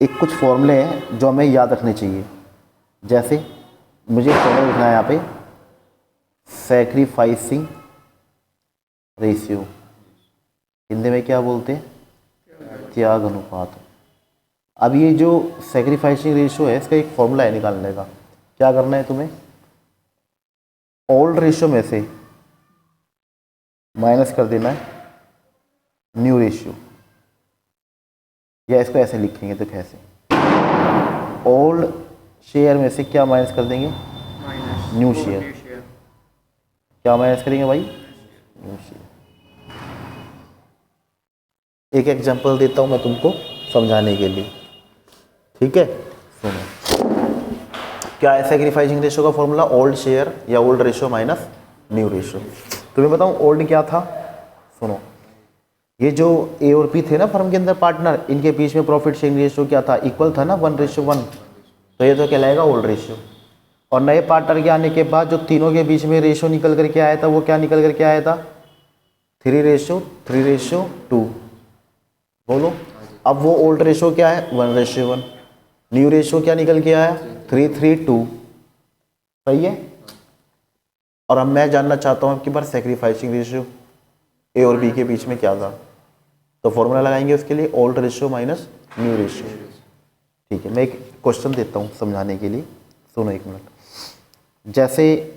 एक कुछ फॉर्मूले हैं जो हमें याद रखने चाहिए। जैसे मुझे फॉर्मूला लिखना है यहाँ पे, सैक्रिफाइसिंग रेशियो, हिंदी में क्या बोलते हैं, त्याग अनुपात। अब ये जो सैक्रिफाइसिंग रेशियो है इसका एक फॉर्मूला है निकालने का। क्या करना है तुम्हें, ओल्ड रेशियो में से माइनस कर देना है न्यू रेशियो, या इसको ऐसे लिखेंगे तो कैसे, ओल्ड शेयर में से क्या माइनस कर देंगे, न्यू शेयर। क्या माइनस करेंगे भाई, न्यू शेयर। एक एग्जांपल देता हूं मैं तुमको समझाने के लिए, ठीक है। सुनो, क्या है सैक्रिफाइसिंग रेशियो का फॉर्मूला, ओल्ड शेयर या old ratio minus new ratio. तुम्हें बताऊं ओल्ड क्या था, सुनो, ये जो ए और पी थे ना फर्म के अंदर पार्टनर, इनके बीच में प्रॉफिट शेयरिंग रेशियो क्या था, इक्वल था ना, 1:1, तो ये तो कहलाएगा ओल्ड रेशियो। और नए पार्टनर के आने के बाद जो तीनों के बीच में रेशियो निकल करके आया था वो क्या निकल करके आया था, 3:2। बोलो, अब वो ओल्ड रेशियो क्या है, 1:1। न्यू रेशियो क्या निकल के आया, 3:2। सही है। और अब मैं जानना चाहता हूं आपकी बार सैक्रिफाइसिंग रेशियो ए और बी के बीच में क्या था, तो फॉर्मूला लगाएंगे उसके लिए, old ratio minus new ratio. ठीक है, मैं एक क्वेश्चन देता हूं समझाने के लिए, सुनो एक मिनट। जैसे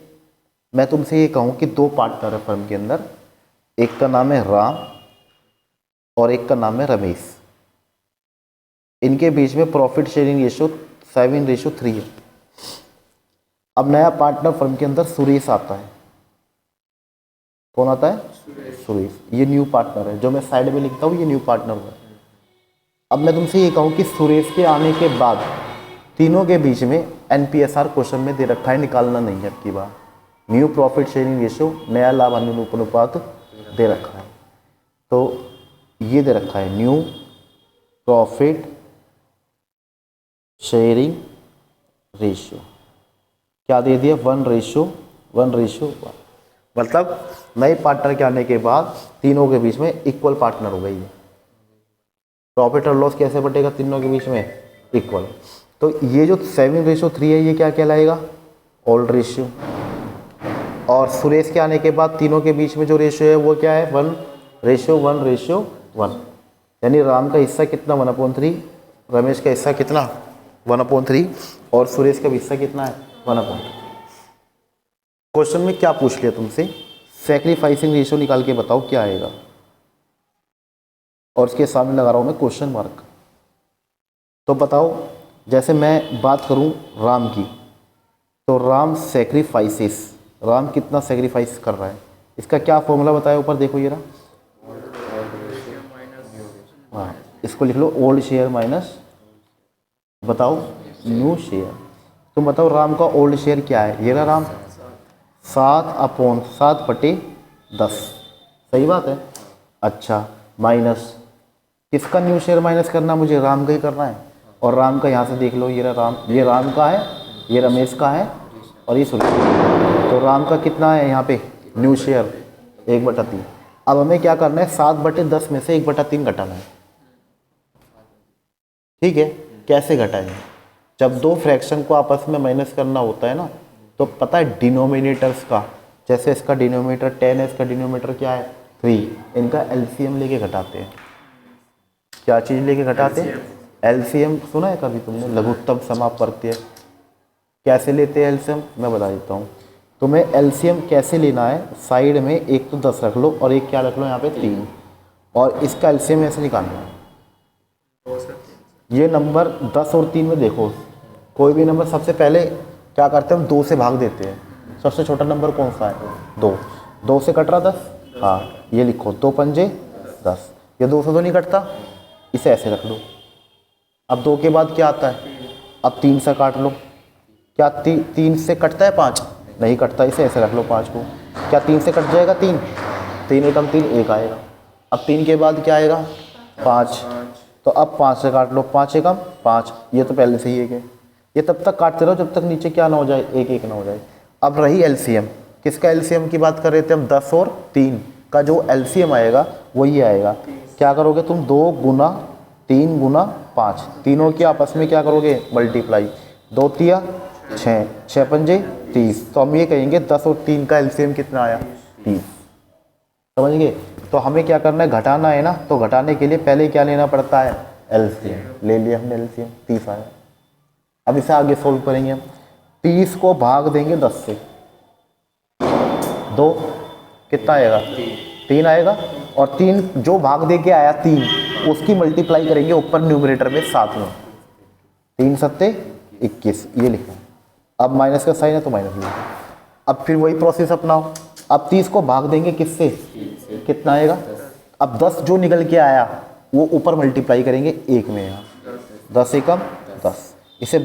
मैं तुमसे ये कहूं कि दो पार्टनर है फर्म के अंदर, एक का नाम है राम और एक का नाम है रमेश। इनके बीच में प्रॉफिट शेयरिंग रेशियो 7:3 है। अब नया पार्टनर फर्म के अंदर सुरेश आता है। कौन आता है, सुरेश। ये न्यू पार्टनर है, जो मैं साइड में लिखता हूँ ये न्यू पार्टनर है। अब मैं तुमसे ये कहूँ कि सुरेश के आने के बाद तीनों के बीच में एनपीएसआर क्वेश्चन में दे रखा है, निकालना नहीं है अब की बार, न्यू प्रॉफिट शेयरिंग रेशियो, नया लाभ अनुपात दे रखा है। तो ये दे रखा है न्यू प्रॉफिट शेयरिंग रेशियो, क्या दे दिया, 1:1। मतलब नए पार्टनर के आने के बाद तीनों के बीच में इक्वल पार्टनर हो गई है। प्रॉफिट और लॉस कैसे बटेगा तीनों के बीच में, इक्वल। तो ये जो 7:3 है ये क्या कहलाएगा, ओल्ड रेशियो। और सुरेश के आने के बाद तीनों के बीच में जो रेशियो है वो क्या है, 1:1। यानी राम का हिस्सा कितना, 1/3, रमेश का हिस्सा कितना, 1/3, और सुरेश का हिस्सा कितना है, 1/3। क्वेश्चन में क्या पूछ लिया तुमसे, सैक्रिफाइसिंग रेशियो निकाल के बताओ क्या आएगा, और उसके सामने लगा रहा हूं मैं क्वेश्चन मार्क। तो बताओ, जैसे मैं बात करूं राम की, तो राम सैक्रिफाइसेस, राम कितना सैक्रिफाइस कर रहा है, इसका क्या फॉर्मूला बताया ऊपर देखो ये रहा। हाँ, इसको लिख लो, ओल्ड शेयर माइनस, बताओ न्यू शेयर। तुम बताओ राम का ओल्ड शेयर क्या है, ये रहा राम, 7/7/10। सही बात है। अच्छा, माइनस किसका न्यू शेयर माइनस करना, मुझे राम का ही करना है। और राम का यहाँ से देख लो, ये रहा राम, ये राम का है, ये रमेश का है, और ये सुरेश। तो राम का कितना है यहाँ पे न्यू शेयर, 1/3। अब हमें क्या करना है, 7/10 में से 1/3 घटाना है। ठीक है, कैसे घटाएंगे, जब दो फ्रैक्शन को आपस में माइनस करना होता है ना, तो पता है डिनोमिनेटर्स का, जैसे इसका डिनोमिनेटर 10 है, इसका डिनोमिनेटर क्या है 3, इनका एलसीएम लेके घटाते हैं। क्या चीज़ लेके घटाते हैं, एलसीएम। सुना है कभी तुमने, लघुत्तम समापवर्तीय, कैसे लेते हैं एलसीएम, मैं बता देता हूँ तुम्हें। एलसीएम कैसे लेना है, साइड में एक तो 10 रख लो और एक क्या रख लो यहाँ पे 3, और इसका एलसीएम ऐसे निकालना है। ये नंबर 10 और 3 में देखो, कोई भी नंबर सबसे पहले क्या करते हैं हम, 2 से भाग देते हैं। सबसे छोटा नंबर कौन सा है, 2 से कट रहा 10, हाँ ये लिखो 2 पंजे 10, ये 2 से तो नहीं कटता, इसे ऐसे रख लो। अब 2 के बाद क्या आता है, अब 3 से काट लो, क्या 3 से कटता है 5, नहीं कटता, इसे ऐसे रख लो 5 को। क्या 3 से कट जाएगा 3, 3 एकम 3 1 आएगा। अब 3 के बाद क्या आएगा 5, तो अब 5 से काट लो, 5 एकम 5, ये तो पहले से ही 1 है। ये तब तक काटते रहो जब तक नीचे क्या ना हो जाए, 1 ना हो जाए। अब रही एलसीएम, किसका एलसीएम की बात कर रहे थे हम, 10 और 3 का जो एलसीएम आएगा वो ये आएगा। क्या करोगे तुम, 2 गुना 3 गुना 5, तीनों की आपस में क्या करोगे मल्टीप्लाई, 2 तिया 6, 6 पंजे 30, तो हम ये कहेंगे 10 और 3 का एलसीएम कितना आया 30। समझ गए। तो हमें क्या करना है, घटाना है ना, तो घटाने के लिए पहले क्या लेना पड़ता है एलसीएम, ले लिया हमने एलसीएम 30 आया। अब इसे आगे सोल्व करेंगे हम, 30 को भाग देंगे 10 से, 2 कितना आएगा 3 आएगा, और 3 जो भाग दे के आया 3 उसकी मल्टीप्लाई करेंगे ऊपर न्यूमरेटर में 7 में, 3 सत्ते 21 ये लिखा। अब माइनस का साइन है तो माइनस लिखा। अब फिर वही प्रोसेस अपनाओ, अब 30 को भाग देंगे किससे, कितना आएगा, अब 10 जो निकल के आया वो ऊपर मल्टीप्लाई करेंगे 1 में, यहाँ 10 एकम 10, इसे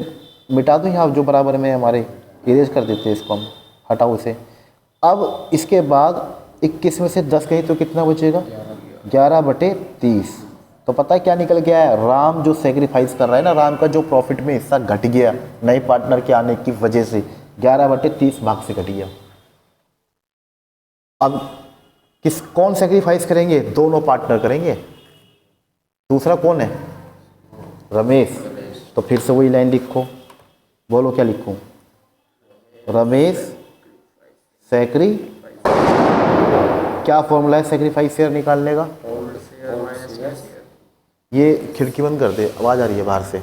मिटा दूँ यहाँ जो बराबर में हमारे, इरेज कर देते हैं इसको हम, हटाओ इसे। अब इसके बाद 21 में से 10 गई तो कितना बचेगा 11/30। तो पता है क्या निकल के आया, राम जो सेक्रीफाइस कर रहा है ना, राम का जो प्रॉफिट में हिस्सा घट गया नए पार्टनर के आने की वजह से, 11/30 भाग से घट गया। अब कौन सेक्रीफाइस करेंगे, दोनों पार्टनर करेंगे। दूसरा कौन है रमेश, तो फिर से वही लाइन लिखो, बोलो क्या लिखूं, रमेश सेक्री, क्या फॉर्मूला है सेक्रीफाइस शेयर निकालने का, ये खिड़की बंद कर दे, आवाज आ रही है बाहर से,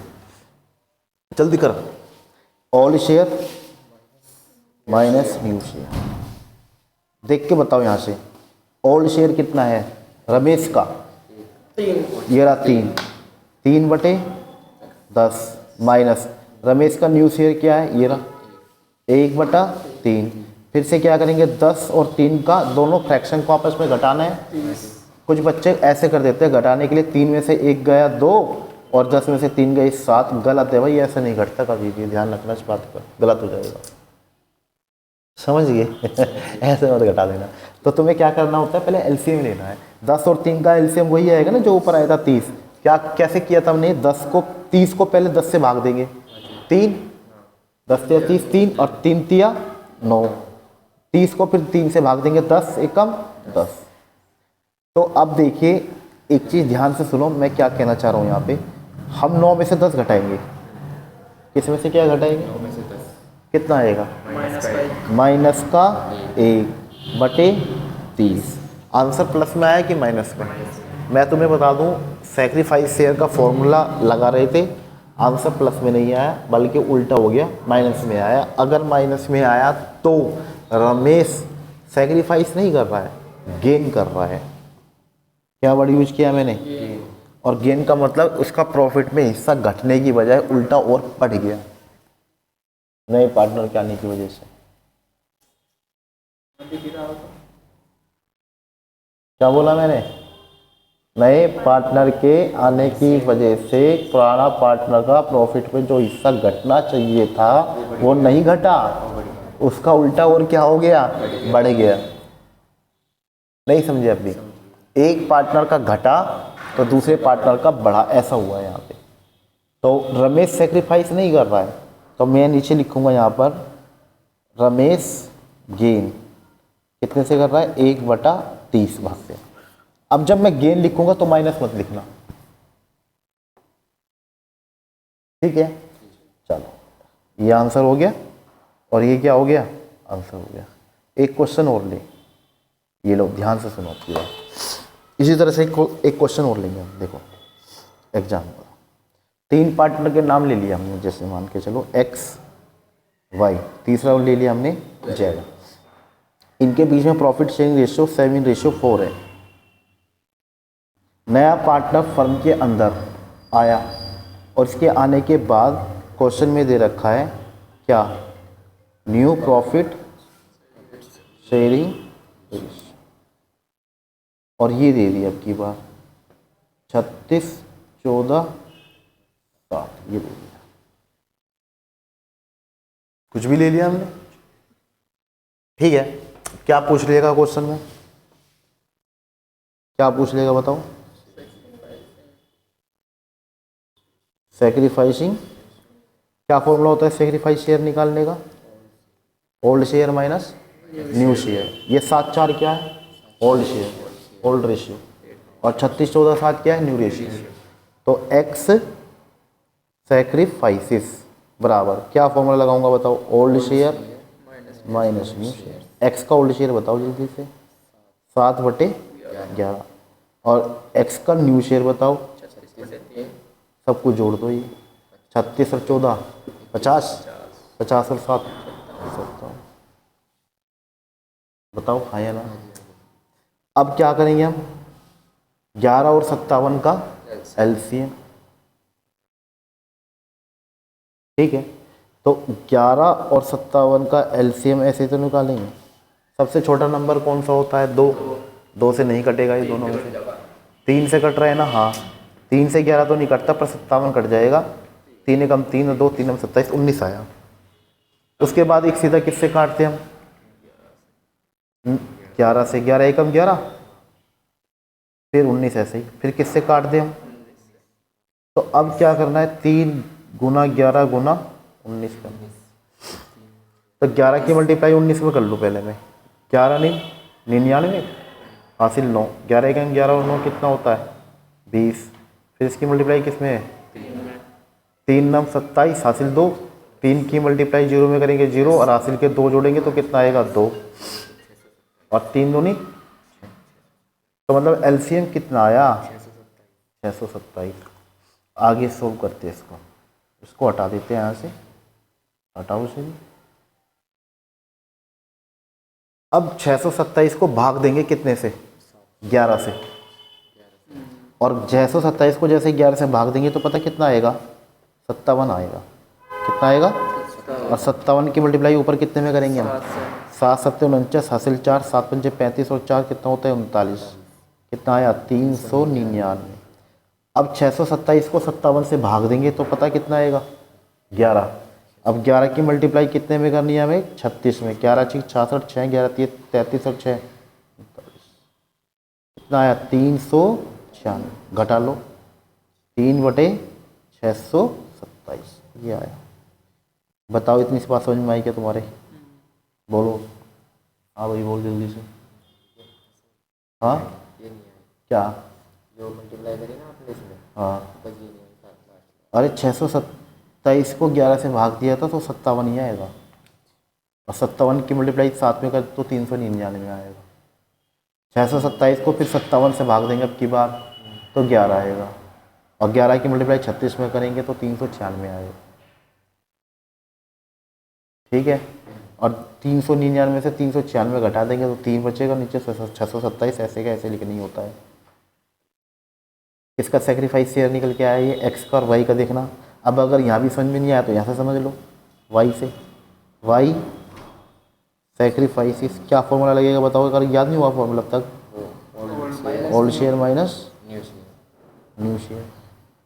जल्दी कर, all share minus new share. देख के बताओ यहाँ से, ऑल शेयर कितना है रमेश का, ये रहा 3/10 माइनस रमेश का न्यू शेयर क्या है, ये रहा 1/3। फिर से क्या करेंगे, 10 और 3 का दोनों फ्रैक्शन को आपस में घटाना है। कुछ बच्चे ऐसे कर देते हैं घटाने के लिए, 3 में से 1 गया 2 और 10 में से 3 गए 7, गलत है भाई, ऐसा नहीं घटता कभी भी, ध्यान रखना इस बात पर, गलत हो जाएगा, समझ गए ऐसे मत घटा देना। तो तुम्हें क्या करना होता है, पहले एलसीएम लेना है, 10 और 3 का एलसीएम वही आएगा ना जो ऊपर आया था 30। क्या कैसे किया था हमने, 30 को पहले 10 से भाग देंगे, 3 10 या 30, 3 और 3 तिया 9, 30 को फिर 3 से भाग देंगे, 10 एकम 10। तो अब देखिए एक चीज़ ध्यान से सुनो, मैं क्या कहना चाह रहा हूँ यहाँ पे, हम 9 में से 10 घटाएंगे, किस में से क्या घटाएंगे, 9 में से 10 कितना आएगा माइनस का 1/30। आंसर प्लस में आया कि माइनस में, मैं तुम्हें बता दूं सेक्रीफाइस शेयर का फॉर्मूला लगा रहे थे, आंसर प्लस में नहीं आया बल्कि उल्टा हो गया, माइनस में आया। अगर माइनस में आया तो रमेश सेक्रीफाइस नहीं कर रहा है, गेन कर रहा है। क्या वर्ड यूज किया मैंने, और गेन का मतलब उसका प्रॉफिट में हिस्सा घटने की बजाय उल्टा और बढ़ गया नए पार्टनर के आने की वजह से। क्या बोला मैंने, नए पार्टनर के आने की वजह से पुराना पार्टनर का प्रॉफिट में जो हिस्सा घटना चाहिए था वो नहीं घटा, उसका उल्टा और क्या हो गया, बढ़ गया। नहीं समझे अभी, एक पार्टनर का घटा तो दूसरे पार्टनर का बढ़ा, ऐसा हुआ है यहाँ पे। तो रमेश सेक्रीफाइस नहीं कर रहा है, तो मैं नीचे लिखूंगा यहाँ पर रमेश गेन कितने से कर रहा है, 1/30 भाग से। अब जब मैं गेन लिखूंगा तो माइनस मत लिखना, ठीक है। चलो ये आंसर हो गया और ये क्या हो गया, आंसर हो गया। एक क्वेश्चन और ले, ये लो ध्यान से सुनो आपकी बात। इसी तरह से एक क्वेश्चन और लेंगे हम, देखो एग्जाम्पल, 3 पार्टनर के नाम ले लिया हमने, जैसे मान के चलो x y, तीसरा ले लिया हमने z। इनके बीच में प्रॉफिट शेयरिंग रेशियो 7:4 है। नया पार्टनर फर्म के अंदर आया और इसके आने के बाद क्वेश्चन में दे रखा है क्या, न्यू प्रॉफिट शेयरिंग रेशियो, और ये दे दी अब की बार 36, 14, 7, ये दे दिया, कुछ भी ले लिया हमने, ठीक है। क्या पूछ लेगा क्वेश्चन में, क्या पूछ लेगा बताओ, सेक्रीफाइसिंग, क्या फॉर्मूला होता है सेक्रीफाइस शेयर निकालने का, old share minus new share. ये 7/4 क्या है, ओल्ड शेयर, ओल्ड रेशियो, और 36, 14, 7 क्या है, न्यू रेशियो। तो x सैक्रिफाइसेस बराबर क्या फॉर्मूला लगाऊंगा बताओ, old share minus new share. X का ओल्ड शेयर बताओ जल्दी से, 7/11 और एक्स का न्यू शेयर बताओ, सब कुछ जोड़ दो, ये 36 और 14 50, 50 और 7 57। बताओ हाँ या ना। अब क्या करेंगे हम, 11 और 57 का एलसीएम। ठीक है, तो 11 और 57 का एलसीएम ऐसे तो निकालेंगे। सबसे छोटा नंबर कौन सा होता है, 2। 2 से नहीं कटेगा ये दोनों में से। 3 से कट रहा है ना, हाँ 3 से 11 तो नहीं कटता पर 57 कट जाएगा। 3 एकम 3 और 2 3 में 27, 19 आया। उसके बाद एक सीधा किससे काटते हम, 11 से, 11 एकम 11 फिर 19 ऐसे ही, फिर किससे काट दें हम। तो अब क्या करना है, 3 गुना 11 गुना 19 करना। तो 11 की मल्टीप्लाई 19 में कर लूँ पहले मैं, 11 नहीं 99 हासिल 9, 11 एकम 11 और 9 कितना होता है 20। फिर इसकी मल्टीप्लाई किस में है, 3 9 27 हासिल 2, 3 की मल्टीप्लाई 0 में करेंगे 0 और हासिल के 2 जोड़ेंगे तो कितना आएगा 2 और 3 दूनी, तो मतलब एलसीएम कितना आया 627। आगे सोल्व करते हैं इसको, इसको हटा देते हैं यहाँ से, हटाओ इसे भी। अब 627 को भाग देंगे कितने से, 11 से, और 627 को जैसे 11 से भाग देंगे तो पता कितना आएगा 57 आएगा। कितना आएगा, और 57 की मल्टीप्लाई ऊपर कितने में करेंगे हम, 7 7 49 हासिल 4, 7 5 35 और 4 कितना होता है 39। कितना आया 399। अब 627 को 57 से भाग देंगे तो पता कितना आएगा 11। अब 11 की मल्टीप्लाई कितने में करनी है हमें, 36 में, 11 6 66 6 11 33 और 6 कितना आया 396, घटा लो 3/627 ये आया। बताओ इतनी सी बात समझ में आई क्या तुम्हारे, बोलो हाँ भाई बोल जल्दी से। हाँ क्या, जो मल्टीप्लाई करी ना आपने इसमें, हाँ बस ये नहीं है। अरे 627 को 11 से भाग दिया था तो 57 ही आएगा, और 57 की मल्टीप्लाई 7 में कर तो 399 आएगा। 627 को फिर 57 से भाग देंगे अब की बार तो 11 आएगा, और 11 की मल्टीप्लाई 36 में करेंगे तो 396 आएगा। ठीक है, और 399 से 396 घटा देंगे तो 3 बचेगा, नीचे 627 ऐसे का ऐसे लिखनी होता है। इसका सेक्रीफाइस शेयर निकल के आया ये एक्स का और वाई का देखना। अब अगर यहाँ भी समझ में नहीं आया तो यहाँ से समझ लो, वाई से, वाई सेक्रीफाइस क्या फॉर्मूला लगेगा बताओ, अगर याद नहीं हुआ फॉर्मूला अब तक, old share minus new share.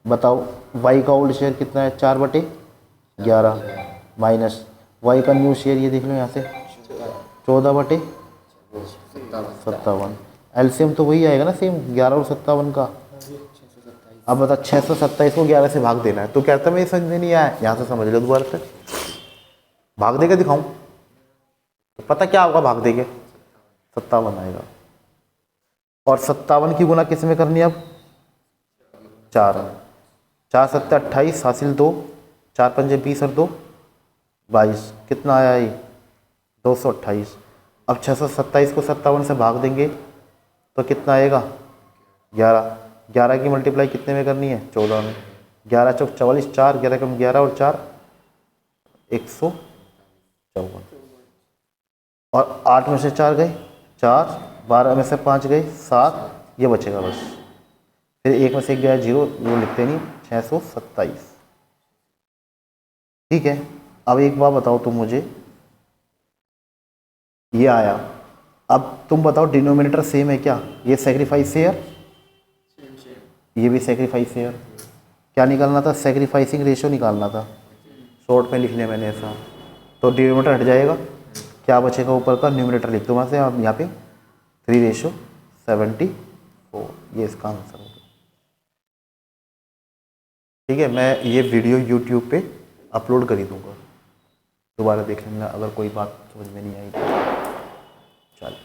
बताओ वाई का ओल्ड शेयर कितना है 4/11 माइनस वाई का न्यू शेयर ये देख लो यहाँ से 14/57। एलसीएम तो वही आएगा ना सेम 11 और 57 का। अब बता 627 को 11 से भाग देना है, तो कहता मैं ये समझ में नहीं आया, यहाँ से समझ लो दोबारा से, भाग दे के दिखाऊं तो पता क्या होगा, भाग दे के 57 आएगा, और 57 की गुना किस में करनी है अब 4 में, 4 7 28 हासिल 2, 4 5 20 और 2 22, कितना आया ये 228। अब 627 को 57 से भाग देंगे तो कितना आएगा 11, 11 की मल्टीप्लाई कितने में करनी है 14 में, 11 चौक 44, 4 11 कम 11 और 4 154, और 8 में से 4 गए 4, 12 में से 5 गए 7, ये बचेगा बस, फिर 1 में से 1 गया 0, वो लिखते नहीं 627। ठीक है, अब एक बात बताओ तुम मुझे, ये आया, अब तुम बताओ डिनोमिनेटर सेम है क्या, ये सेक्रीफाइस शेयर, ये भी सेक्रीफाइस शेयर, क्या निकालना था सेक्रीफाइसिंग रेशियो निकालना था, शॉर्ट में लिख लिया मैंने ऐसा, तो डिनोमिनेटर हट जाएगा, क्या बचेगा ऊपर का न्यूमिनेटर लिख दो वहाँ से आप यहाँ पे 3:74, ये इसका आंसर होगा। ठीक है, मैं ये वीडियो यूट्यूब पे अपलोड कर ही दूँगा, दोबारा देख लेना अगर कोई बात समझ में नहीं आई तो। चल।